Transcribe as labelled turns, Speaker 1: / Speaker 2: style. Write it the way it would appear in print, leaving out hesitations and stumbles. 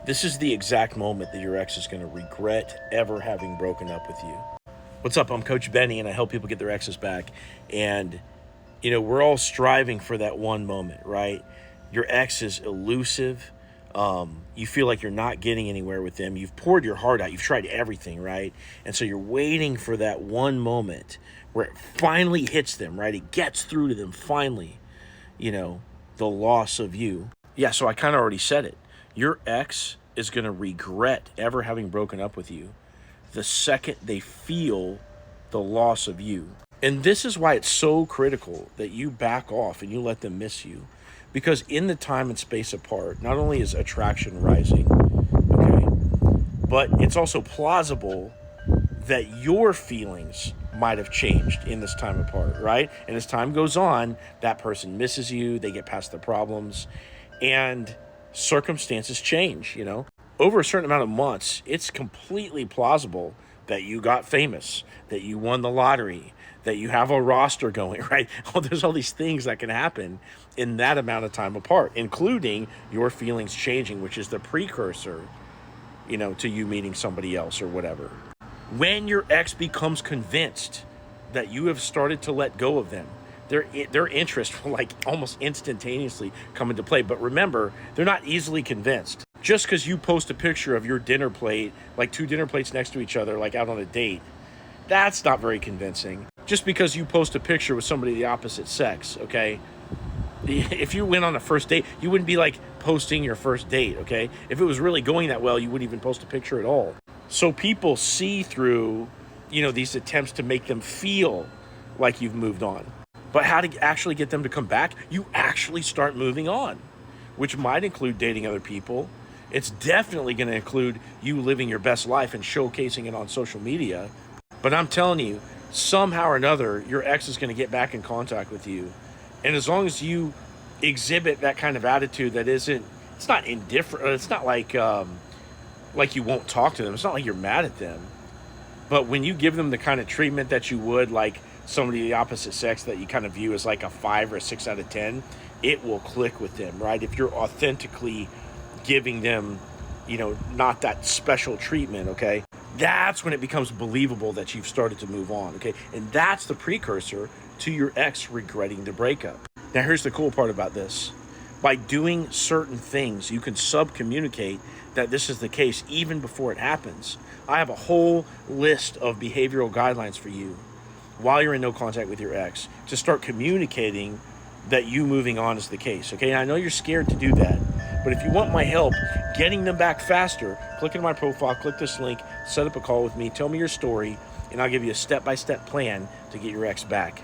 Speaker 1: This is the exact moment that your ex is going to regret ever having broken up with you. What's up? I'm Coach Benny, and I help people get their exes back. And, we're all striving for that one moment, right? Your ex is elusive. You feel like you're not getting anywhere with them. You've poured your heart out. You've tried everything, right? And so you're waiting for that one moment where it finally hits them, right? It gets through to them finally, the loss of you. Yeah, so I kind of already said it. Your ex is going to regret ever having broken up with you the second they feel the loss of you. And this is why it's so critical that you back off and you let them miss you. Because in the time and space apart, not only is attraction rising, okay, but it's also plausible that your feelings might have changed in this time apart, right? And as time goes on, that person misses you, they get past the problems, and circumstances change, Over a certain amount of months, it's completely plausible that you got famous, that you won the lottery, that you have a roster going, right? There's all these things that can happen in that amount of time apart, including your feelings changing, which is the precursor, to you meeting somebody else or whatever. When your ex becomes convinced that you have started to let go of them, their interest will almost instantaneously come into play. But remember, they're not easily convinced. Just because you post a picture of your dinner plate, like two dinner plates next to each other, like out on a date, that's not very convincing. Just because you post a picture with somebody of the opposite sex, okay? If you went on a first date, you wouldn't be posting your first date, okay? If it was really going that well, you wouldn't even post a picture at all. So people see through, these attempts to make them feel like you've moved on. But how to actually get them to come back? You actually start moving on, which might include dating other people. It's definitely going to include you living your best life and showcasing it on social media. But I'm telling you, somehow or another, your ex is going to get back in contact with you. And as long as you exhibit that kind of attitude it's not indifferent. It's not like you won't talk to them. It's not like you're mad at them. But when you give them the kind of treatment that you would somebody of the opposite sex that you kind of view as a 5 or a 6 out of 10, it will click with them, right? If you're authentically giving them, not that special treatment, okay? That's when it becomes believable that you've started to move on, okay? And that's the precursor to your ex regretting the breakup. Now, here's the cool part about this. By doing certain things, you can sub-communicate that this is the case even before it happens. I have a whole list of behavioral guidelines for you while you're in no contact with your ex to start communicating that you moving on is the case, okay? And I know you're scared to do that, but if you want my help getting them back faster, click into my profile, click this link, set up a call with me, tell me your story, and I'll give you a step-by-step plan to get your ex back.